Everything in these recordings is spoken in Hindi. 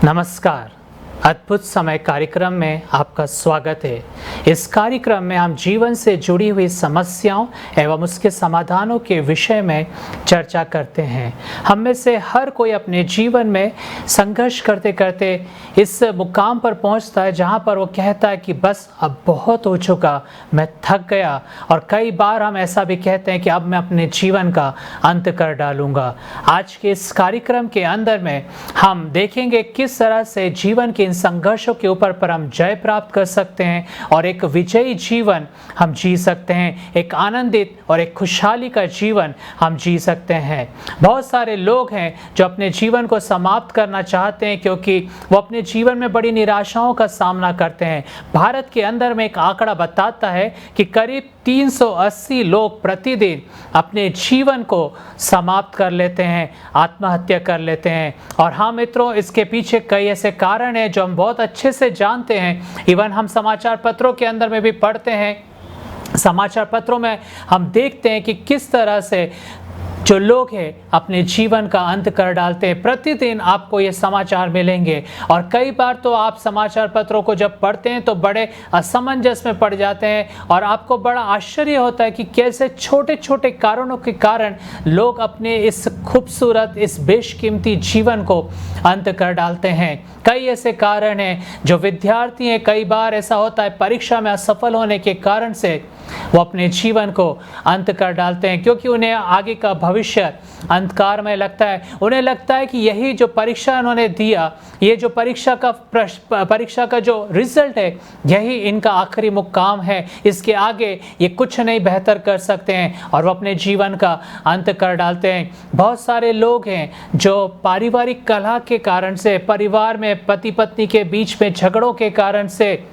नमस्कार। अद्भुत समय कार्यक्रम में आपका स्वागत है। इस कार्यक्रम में हम जीवन से जुड़ी हुई समस्याओं एवं उसके समाधानों के विषय में चर्चा करते हैं। हम में से हर कोई अपने जीवन में संघर्ष करते करते इस मुकाम पर पहुंचता है जहां पर वो कहता है कि बस अब बहुत हो चुका, मैं थक गया। और कई बार हम ऐसा भी कहते हैं कि अब मैं अपने जीवन का अंत कर डालूंगा। आज के इस कार्यक्रम के अंदर में हम देखेंगे किस तरह से जीवन के इन संघर्षों के ऊपर पर हम जय प्राप्त कर सकते हैं और एक विजयी जीवन हम जी सकते हैं, एक आनंदित और एक खुशहाली का जीवन हम जी सकते हैं। बहुत सारे लोग हैं जो अपने जीवन को समाप्त करना चाहते हैं क्योंकि वो अपने जीवन में बड़ी निराशाओं का सामना करते हैं। भारत के अंदर में एक आंकड़ा बताता है कि करीब 380 लोग प्रतिदिन अपने जीवन को समाप्त कर लेते हैं, आत्महत्या कर लेते हैं। और हाँ मित्रों, इसके पीछे कई ऐसे कारण हैं जो हम बहुत अच्छे से जानते हैं। इवन हम समाचार पत्रों के अंदर में भी पढ़ते हैं। समाचार पत्रों में हम देखते हैं कि किस तरह से जो लोग हैं अपने जीवन का अंत कर डालते हैं। प्रतिदिन आपको ये समाचार मिलेंगे और कई बार तो आप समाचार पत्रों को जब पढ़ते हैं तो बड़े असमंजस में पड़ जाते हैं और आपको बड़ा आश्चर्य होता है कि कैसे छोटे छोटे कारणों के कारण लोग अपने इस खूबसूरत, इस बेशकीमती जीवन को अंत कर डालते हैं। कई ऐसे कारण हैं जो विद्यार्थी हैं, कई बार ऐसा होता है परीक्षा में असफल होने के कारण से वो अपने जीवन को अंत कर डालते हैं क्योंकि उन्हें आगे का भविष्य अंधकार में लगता है। उन्हें लगता है कि यही जो परीक्षा उन्होंने दिया, ये जो परीक्षा का जो रिजल्ट है, यही इनका आखिरी मुकाम है, इसके आगे ये कुछ नहीं बेहतर कर सकते हैं और वो अपने जीवन का अंत कर डालते हैं। बहुत सारे लोग हैं जो पारिवारिक कलह के कारण से, परिवार में पति पत्नी के बीच में झगड़ों के कारण से,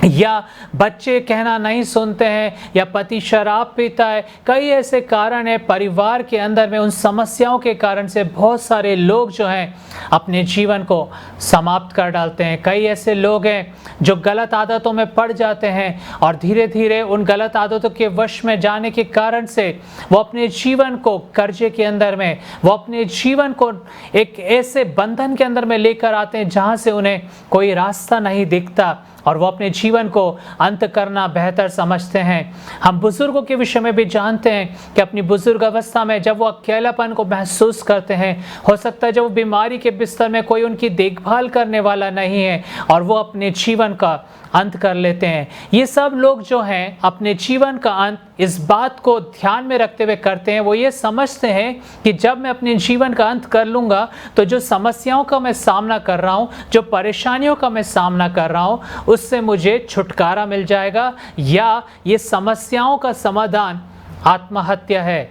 या बच्चे कहना नहीं सुनते हैं, या पति शराब पीता है, कई ऐसे कारण हैं परिवार के अंदर में। उन समस्याओं के कारण से बहुत सारे लोग जो हैं अपने जीवन को समाप्त कर डालते हैं। कई ऐसे लोग हैं जो गलत आदतों में पड़ जाते हैं और धीरे धीरे उन गलत आदतों के वश में जाने के कारण से वो अपने जीवन को कर्जे के अंदर में, वो अपने जीवन को एक ऐसे बंधन के अंदर में लेकर आते हैं जहाँ से उन्हें कोई रास्ता नहीं दिखता और वो अपने जीवन को अंत करना बेहतर समझते हैं। हम बुजुर्गों के विषय में भी जानते हैं कि अपनी बुजुर्ग अवस्था में जब वो अकेलापन को महसूस करते हैं, हो सकता है जब वो बीमारी के बिस्तर में कोई उनकी देखभाल करने वाला नहीं है और वो अपने जीवन का अंत कर लेते हैं। ये सब लोग जो हैं अपने जीवन का अंत इस बात को ध्यान में रखते हुए करते हैं। वो ये समझते हैं कि जब मैं अपने जीवन का अंत कर लूँगा तो जो समस्याओं का मैं सामना कर रहा हूँ, जो परेशानियों का मैं सामना कर रहा हूँ, उससे मुझे छुटकारा मिल जाएगा, या ये समस्याओं का समाधान आत्महत्या है।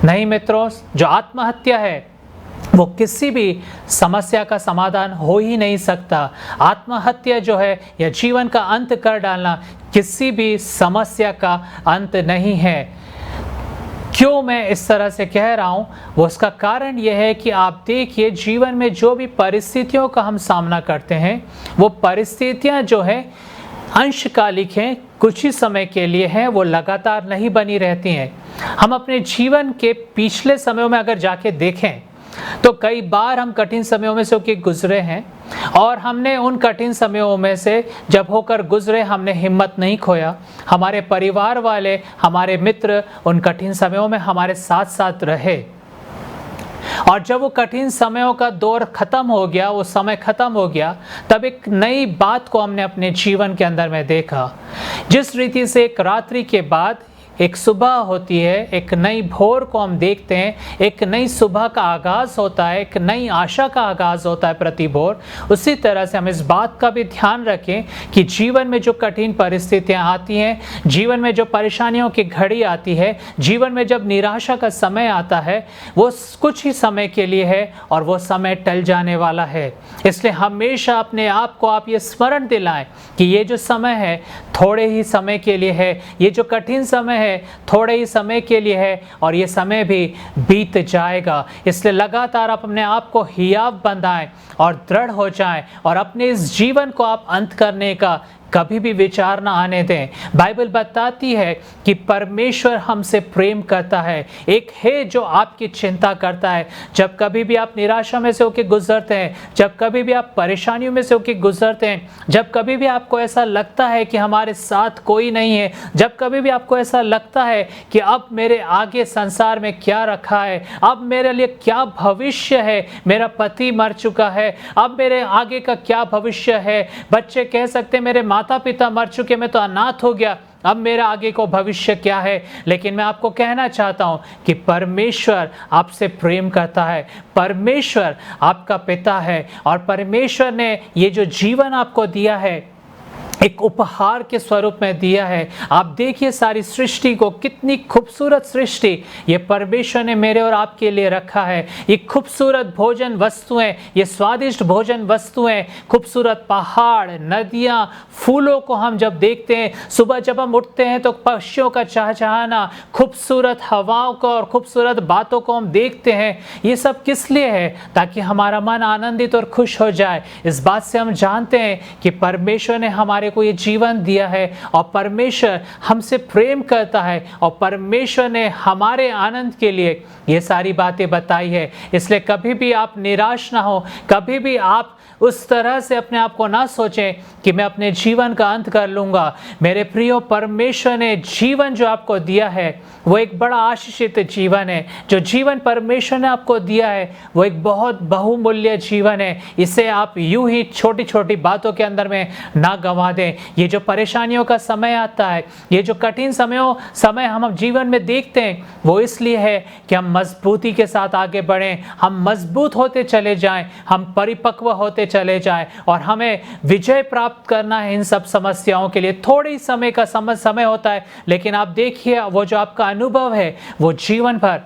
नहीं मित्रों, जो आत्महत्या है वो किसी भी समस्या का समाधान हो ही नहीं सकता। आत्महत्या जो है या जीवन का अंत कर डालना किसी भी समस्या का अंत नहीं है। क्यों मैं इस तरह से कह रहा हूँ, वो उसका कारण यह है कि आप देखिए जीवन में जो भी परिस्थितियों का हम सामना करते हैं, वो परिस्थितियाँ जो है अंशकालिक हैं, कुछ ही समय के लिए हैं, वो लगातार नहीं बनी रहती हैं। हम अपने जीवन के पिछले समयों में अगर जाके देखें तो कई बार हम कठिन समयों में से गुजरे हैं और हमने उन कठिन समयों में से जब होकर गुजरे हमने हिम्मत नहीं खोया। हमारे परिवार वाले, हमारे मित्र उन कठिन समयों में हमारे साथ साथ रहे और जब वो कठिन समयों का दौर खत्म हो गया, वो समय खत्म हो गया, तब एक नई बात को हमने अपने जीवन के अंदर में देखा। जिस रीति से एक रात्रि के बाद एक सुबह होती है, एक नई भोर को हम देखते हैं, एक नई सुबह का आगाज़ होता है, एक नई आशा का आगाज़ होता है प्रति भोर। उसी तरह से हम इस बात का भी ध्यान रखें कि जीवन में जो कठिन परिस्थितियां आती हैं, जीवन में जो परेशानियों की घड़ी आती है, जीवन में जब निराशा का समय आता है, वो कुछ ही समय के लिए है और वो समय टल जाने वाला है। इसलिए हमेशा अपने आप को आप ये स्मरण दिलाएं कि ये जो समय है थोड़े ही समय के लिए है, ये जो कठिन समय है थोड़े ही समय के लिए है और ये समय भी बीत जाएगा। इसलिए लगातार आप अपने आप को हियाव बंधाएं और दृढ़ हो जाएं और अपने इस जीवन को आप अंत करने का कभी भी विचार ना आने दें। बाइबल बताती है कि परमेश्वर हमसे प्रेम करता है, एक है जो आपकी चिंता करता है। जब कभी भी आप निराशा में से होकर गुजरते हैं, जब कभी भी आप परेशानियों में से होकर गुजरते हैं, जब कभी भी आपको ऐसा लगता है कि हमारे साथ कोई नहीं है, जब कभी भी आपको ऐसा लगता है कि अब मेरे आगे संसार में क्या रखा है, अब मेरे लिए क्या भविष्य है, मेरा पति मर चुका है, अब मेरे आगे का क्या भविष्य है, बच्चे कह सकते हैं मेरे माता पिता मर चुके, मैं तो अनाथ हो गया, अब मेरा आगे को भविष्य क्या है। लेकिन मैं आपको कहना चाहता हूं कि परमेश्वर आपसे प्रेम करता है, परमेश्वर आपका पिता है, और परमेश्वर ने ये जो जीवन आपको दिया है एक उपहार के स्वरूप में दिया है। आप देखिए सारी सृष्टि को, कितनी खूबसूरत सृष्टि ये परमेश्वर ने मेरे और आपके लिए रखा है। ये खूबसूरत भोजन वस्तुएं, ये स्वादिष्ट भोजन वस्तुएं, खूबसूरत पहाड़, नदियां, फूलों को हम जब देखते हैं, सुबह जब हम उठते हैं तो पक्षियों का चहचहाना, खूबसूरत हवाओं को और खूबसूरत बातों को हम देखते हैं। ये सब किस लिए है? ताकि हमारा मन आनंदित और खुश हो जाए। इस बात से हम जानते हैं कि परमेश्वर ने हमारे को ये जीवन दिया है और परमेश्वर हमसे प्रेम करता है और परमेश्वर ने हमारे आनंद के लिए ये सारी बातें बताई है। इसलिए कभी भी आप निराश ना हो, कभी भी आप उस तरह से अपने आप को ना सोचें कि मैं अपने जीवन का अंत कर लूंगा। मेरे प्रियो, परमेश्वर ने जीवन जो आपको दिया है वो एक बड़ा आशीषित जीवन है। जो जीवन परमेश्वर ने आपको दिया है वो एक बहुत बहुमूल्य जीवन है। इसे आप यूं ही छोटी छोटी बातों के अंदर में ना गंवा दें। ये जो परेशानियों का समय आता है, ये जो कठिन समय हम जीवन में देखते हैं, वो इसलिए है कि हम मजबूती के साथ आगे बढ़ें, हम मजबूत होते चले जाएं, हम परिपक्व होते चले जाएं और हमें विजय प्राप्त करना है इन सब समस्याओं के लिए। थोड़ी समय का समय होता है, लेकिन आप देखिए वो जो आपका अनुभव है वो जीवन भर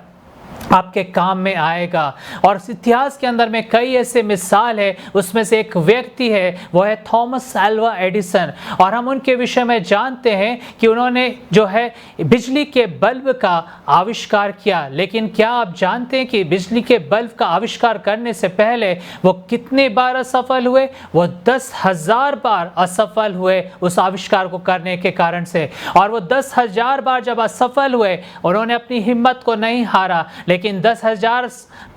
आपके काम में आएगा। और इस इतिहास के अंदर में कई ऐसे मिसाल है, उसमें से एक व्यक्ति है, वो है थॉमस अल्वा एडिसन। और हम उनके विषय में जानते हैं कि उन्होंने जो है बिजली के बल्ब का आविष्कार किया। लेकिन क्या आप जानते हैं कि बिजली के बल्ब का आविष्कार करने से पहले वो कितने बार असफल हुए? वो 10,000 बार असफल हुए उस आविष्कार को करने के कारण से। और वो 10,000 बार जब असफल हुए, उन्होंने अपनी हिम्मत को नहीं हारा, लेकिन 10,000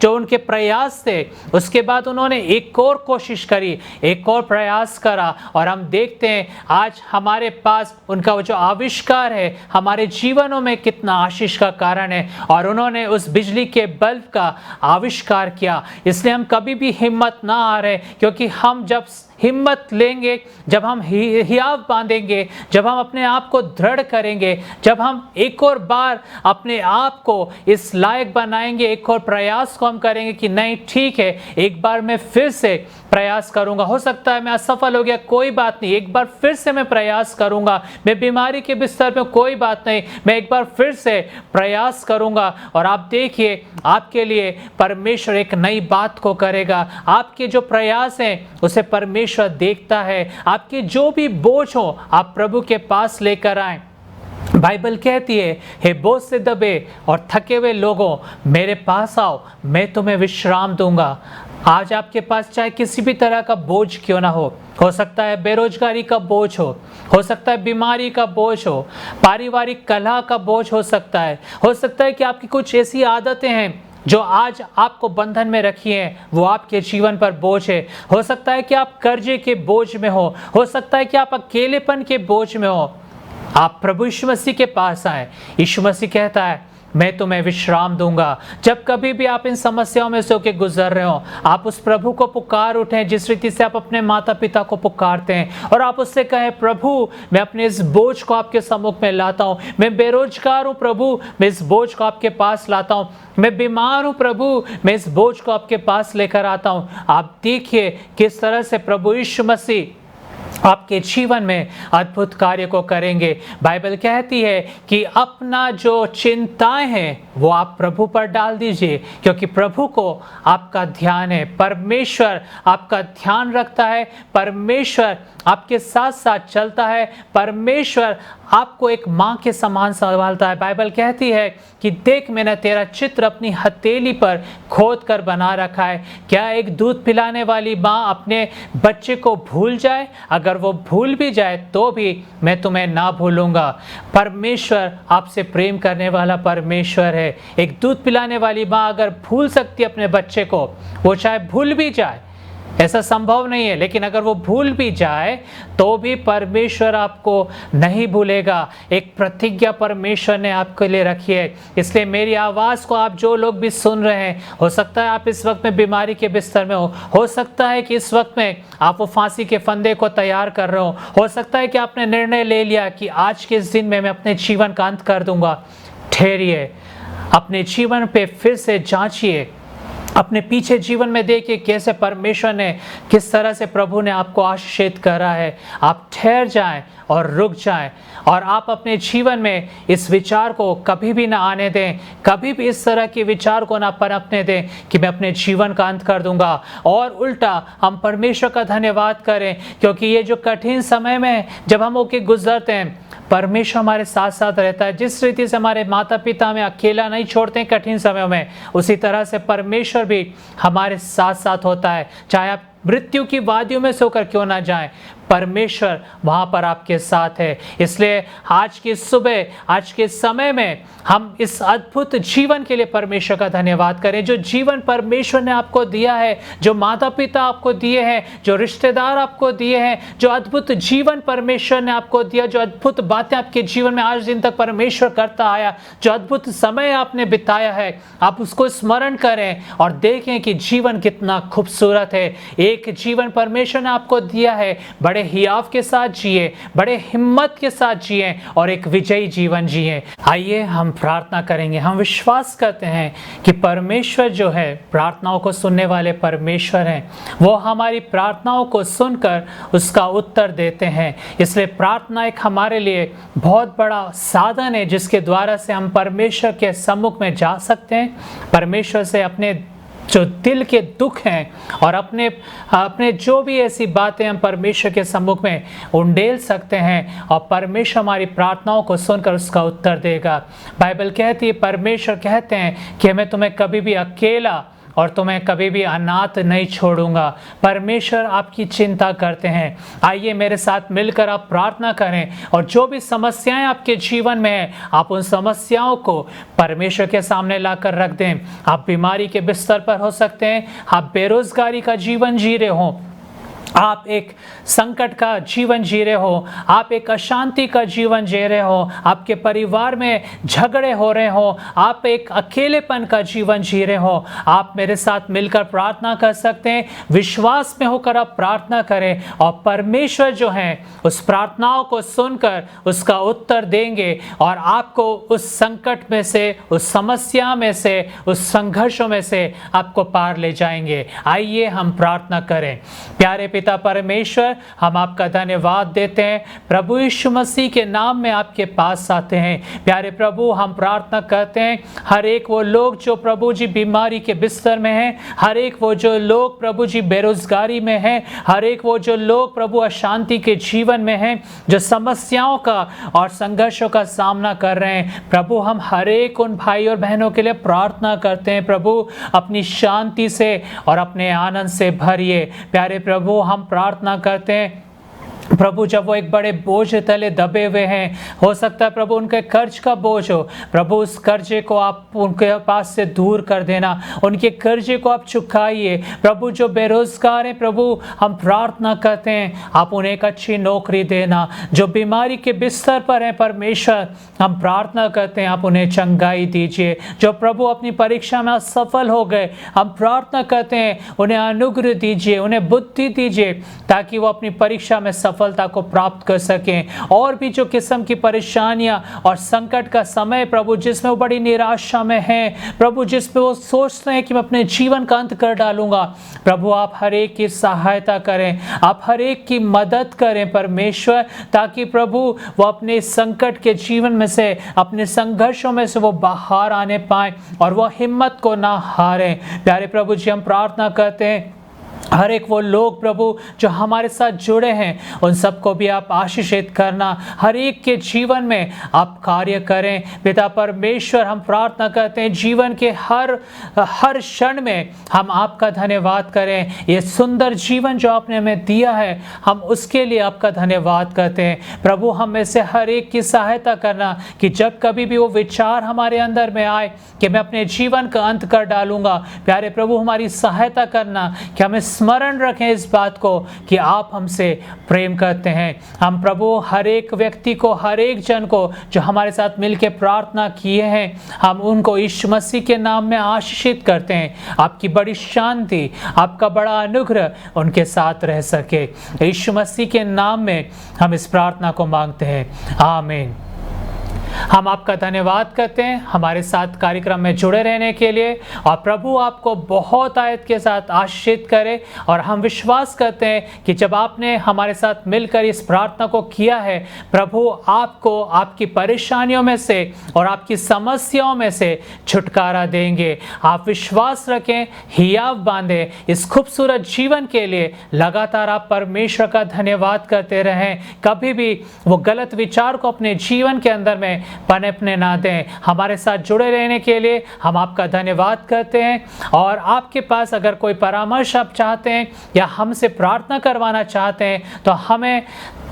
जो उनके प्रयास थे, उसके बाद उन्होंने एक और कोशिश करी, एक और प्रयास करा, और हम देखते हैं आज हमारे पास उनका जो आविष्कार है हमारे जीवनों में कितना आशीष का कारण है। और उन्होंने उस बिजली के बल्ब का आविष्कार किया। इसलिए हम कभी भी हिम्मत ना हारें, क्योंकि हम जब हिम्मत लेंगे, जब हम हियाव बांधेंगे, जब हम अपने आप को दृढ़ करेंगे, जब हम एक और बार अपने आप को इस लायक बनाएंगे, एक और प्रयास को हम करेंगे कि नहीं ठीक है, एक बार मैं फिर से प्रयास करूंगा, हो सकता है मैं असफल हो गया, कोई बात नहीं, एक बार फिर से मैं प्रयास करूंगा, मैं बीमारी के बिस्तर पे, कोई बात नहीं, मैं एक बार फिर से प्रयास करूंगा। और आप देखिए आपके लिए परमेश्वर एक नई बात को करेगा। आपके जो प्रयास हैं उसे परमेश्वर देखता है। आपके जो भी बोझ हो आप प्रभु के पास लेकर आएं। बाइबल कहती है, हे बोझ से दबे और थके हुए लोगों, मेरे पास आओ, मैं तुम्हें विश्राम दूंगा। आज आपके पास चाहे किसी भी तरह का बोझ क्यों ना हो सकता है बेरोजगारी का बोझ हो सकता है बीमारी का बोझ हो, पारिवारिक कलह का बोझ हो सकता है कि आपकी कुछ ऐसी आदतें हैं जो आज आपको बंधन में रखी हैं, वो आपके जीवन पर बोझ है। हो सकता है कि आप कर्जे के बोझ में हो सकता है कि आप अकेलेपन के बोझ में हो। आप प्रभु यीशु मसीह के पास आए। यीशु मसीह कहता है, मैं तुम्हें विश्राम दूंगा। जब कभी भी आप इन समस्याओं में से होकर गुजर रहे हो, आप उस प्रभु को पुकार उठें जिस रीति से आप अपने माता पिता को पुकारते हैं, और आप उससे कहें, प्रभु मैं अपने इस बोझ को आपके सम्मुख में लाता हूँ, मैं बेरोजगार हूँ प्रभु, मैं इस बोझ को आपके पास लाता हूँ, मैं बीमार हूँ प्रभु, मैं इस बोझ को आपके पास लेकर आता हूँ। आप देखिए किस तरह से प्रभु यीशु मसीह आपके जीवन में अद्भुत कार्य को करेंगे। बाइबल कहती है कि अपना जो चिंताएं हैं वो आप प्रभु पर डाल दीजिए, क्योंकि प्रभु को आपका ध्यान है। परमेश्वर आपका ध्यान रखता है, परमेश्वर आपके साथ साथ चलता है, परमेश्वर आपको एक माँ के समान संभालता है। बाइबल कहती है कि देख मैंने तेरा चित्र अपनी हथेली पर खोद कर बना रखा है। क्या एक दूध पिलाने वाली माँ अपने बच्चे को भूल जाए? अगर अगर वो भूल भी जाए तो भी मैं तुम्हें ना भूलूंगा। परमेश्वर आपसे प्रेम करने वाला परमेश्वर है। एक दूध पिलाने वाली माँ अगर भूल सकती है अपने बच्चे को, वो चाहे भूल भी जाए, ऐसा संभव नहीं है, लेकिन अगर वो भूल भी जाए तो भी परमेश्वर आपको नहीं भूलेगा। एक प्रतिज्ञा परमेश्वर ने आपके लिए रखी है। इसलिए मेरी आवाज़ को आप जो लोग भी सुन रहे हैं, हो सकता है आप इस वक्त में बीमारी के बिस्तर में हो सकता है कि इस वक्त में आप वो फांसी के फंदे को तैयार कर रहे हो सकता है कि आपने निर्णय ले लिया कि आज के इस दिन में मैं अपने जीवन का अंत कर दूंगा। ठहरिए, अपने जीवन पे फिर से जांचिए, अपने पीछे जीवन में देखिए कैसे परमेश्वर ने, किस तरह से प्रभु ने आपको आशीषित करा है। आप ठहर जाएं और रुक जाएं, और आप अपने जीवन में इस विचार को कभी भी ना आने दें, कभी भी इस तरह के विचार को ना पनपने दें कि मैं अपने जीवन का अंत कर दूंगा। और उल्टा हम परमेश्वर का धन्यवाद करें, क्योंकि ये जो कठिन समय में जब हम होके गुजरते हैं, परमेश्वर हमारे साथ साथ रहता है। जिस रीति से हमारे माता पिता हमें अकेला नहीं छोड़ते हैं कठिन समय में, उसी तरह से परमेश्वर भी हमारे साथ साथ होता है। चाहे आप मृत्यु की वादियों में से होकर क्यों ना जाएं, परमेश्वर वहां पर आपके साथ है। इसलिए आज की सुबह, आज के समय में हम इस अद्भुत जीवन के लिए परमेश्वर का धन्यवाद करें। जो जीवन परमेश्वर ने आपको दिया है, जो माता पिता आपको दिए हैं, जो रिश्तेदार आपको दिए हैं, जो अद्भुत जीवन परमेश्वर ने आपको दिया, जो अद्भुत बातें आपके जीवन में आज दिन तक परमेश्वर करता आया, जो अद्भुत समय आपने बिताया है, आप उसको स्मरण करें और देखें कि जीवन कितना खूबसूरत है। एक जीवन परमेश्वर ने आपको दिया है, बड़े हियाव के साथ जिए, बड़े हिम्मत के साथ जिए और एक विजयी जीवन जिए। आइए हम प्रार्थना करेंगे। हम विश्वास करते हैं कि परमेश्वर जो है, प्रार्थनाओं को सुनने वाले परमेश्वर हैं। वो हमारी प्रार्थनाओं को सुनकर उसका उत्तर देते हैं। इसलिए प्रार्थना एक हमारे लिए बहुत बड़ा साधन है, जिसके द्वारा से हम परमेश्वर के सम्मुख में जा सकते हैं, परमेश्वर से अपने जो दिल के दुख हैं और अपने जो भी ऐसी बातें हम परमेश्वर के सम्मुख में उंडेल सकते हैं, और परमेश्वर हमारी प्रार्थनाओं को सुनकर उसका उत्तर देगा। बाइबल कहती है, परमेश्वर कहते हैं कि मैं तुम्हें कभी भी अकेला और तुम्हें कभी भी अनाथ नहीं छोड़ूंगा। परमेश्वर आपकी चिंता करते हैं। आइए मेरे साथ मिलकर आप प्रार्थना करें, और जो भी समस्याएं आपके जीवन में हैं, आप उन समस्याओं को परमेश्वर के सामने लाकर रख दें। आप बीमारी के बिस्तर पर हो सकते हैं, आप बेरोजगारी का जीवन जी रहे हो, आप एक संकट का जीवन जी रहे हो, आप एक अशांति का जीवन जी रहे हो, आपके परिवार में झगड़े हो रहे हो, आप एक अकेलेपन का जीवन जी रहे हो, आप मेरे साथ मिलकर प्रार्थना कर सकते हैं। विश्वास में होकर आप प्रार्थना करें, और परमेश्वर जो है उस प्रार्थनाओं को सुनकर उसका उत्तर देंगे, और आपको उस संकट में से, उस समस्या में से, उस संघर्षों में से आपको पार ले जाएंगे। आइए हम प्रार्थना करें। प्यारे पिता परमेश्वर, हम आपका धन्यवाद देते हैं। प्रभु यीशु मसीह के नाम में आपके पास आते हैं। प्यारे प्रभु, हम प्रार्थना करते हैं, हर एक वो लोग जो प्रभु जी बीमारी के बिस्तर में हैं, हर एक वो जो लोग प्रभु जी बेरोजगारी में हैं, हर एक वो जो लोग प्रभु अशांति के जीवन में हैं, जो समस्याओं का और संघर्षों का सामना कर रहे हैं, प्रभु हम हर एक उन भाई और बहनों के लिए प्रार्थना करते हैं। प्रभु अपनी शांति से और अपने आनंद से भरिए। प्यारे प्रभु, हम प्रार्थना करते हैं प्रभु, जब वो एक बड़े बोझ तले दबे हुए हैं, हो सकता है प्रभु उनके कर्ज का बोझ हो, प्रभु उस कर्जे को आप उनके पास से दूर कर देना, उनके कर्जे को आप चुकाइए। प्रभु जो बेरोजगार हैं, प्रभु हम प्रार्थना करते हैं आप उन्हें एक अच्छी नौकरी देना। जो बीमारी के बिस्तर पर हैं परमेश्वर, हम प्रार्थना करते हैं आप उन्हें चंगाई दीजिए। जो प्रभु अपनी परीक्षा में असफल हो गए, हम प्रार्थना करते हैं उन्हें अनुग्रह दीजिए, उन्हें बुद्धि दीजिए, ताकि वो अपनी परीक्षा में सफलता को प्राप्त कर सकें। और भी जो किस्म की परेशानियां और संकट का समय प्रभु, जिसमें वो बड़ी निराशा में हैं, प्रभु जिसमें वो सोचते हैं कि मैं अपने जीवन का अंत कर डालूंगा, प्रभु आप हर एक की सहायता करें, आप हर एक की मदद करें परमेश्वर, ताकि प्रभु वो अपने संकट के जीवन में से, अपने संघर्षों में से वो बाहर आने पाए और वो हिम्मत को ना हारें। प्यारे प्रभु जी, हम प्रार्थना करते हैं हर एक वो लोग प्रभु जो हमारे साथ जुड़े हैं उन सबको भी आप आशीषित करना, हर एक के जीवन में आप कार्य करें। पिता परमेश्वर, हम प्रार्थना करते हैं जीवन के हर क्षण में हम आपका धन्यवाद करें। ये सुंदर जीवन जो आपने हमें दिया है, हम उसके लिए आपका धन्यवाद करते हैं। प्रभु, हम में से हर एक की सहायता करना कि जब कभी भी वो विचार हमारे अंदर में आए कि मैं अपने जीवन का अंत कर डालूंगा, प्यारे प्रभु हमारी सहायता करना कि हमें स्मरण रखें इस बात को कि आप हमसे प्रेम करते हैं। हम प्रभु हर एक व्यक्ति को, हर एक जन को जो हमारे साथ मिलकर प्रार्थना किए हैं, हम उनको यीशु मसीह के नाम में आशीषित करते हैं। आपकी बड़ी शांति, आपका बड़ा अनुग्रह उनके साथ रह सके। यीशु मसीह के नाम में हम इस प्रार्थना को मांगते हैं, आमीन। हम आपका धन्यवाद करते हैं हमारे साथ कार्यक्रम में जुड़े रहने के लिए, और प्रभु आपको बहुत आयत के साथ आशीषित करे। और हम विश्वास करते हैं कि जब आपने हमारे साथ मिलकर इस प्रार्थना को किया है, प्रभु आपको आपकी परेशानियों में से और आपकी समस्याओं में से छुटकारा देंगे। आप विश्वास रखें, हियाव बांधें इस खूबसूरत जीवन के लिए। लगातार आप परमेश्वर का धन्यवाद करते रहें, कभी भी वो गलत विचार को अपने जीवन के अंदर में पनपने ना दें। हमारे साथ जुड़े रहने के लिए हम आपका धन्यवाद करते हैं। और आपके पास अगर कोई परामर्श आप चाहते हैं या हमसे प्रार्थना करवाना चाहते हैं तो हमें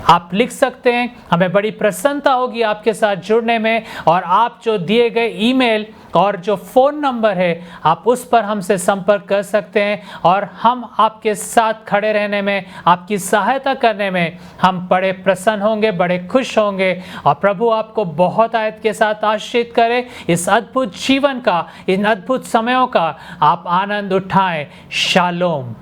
आप लिख सकते हैं। हमें बड़ी प्रसन्नता होगी आपके साथ जुड़ने में। और आप जो दिए गए ईमेल और जो फ़ोन नंबर है, आप उस पर हमसे संपर्क कर सकते हैं, और हम आपके साथ खड़े रहने में, आपकी सहायता करने में हम बड़े प्रसन्न होंगे, बड़े खुश होंगे। और प्रभु आपको बहुत आयत के साथ आशीषित करे। इस अद्भुत जीवन का, इन अद्भुत समयों का आप आनंद उठाएं। शालोम।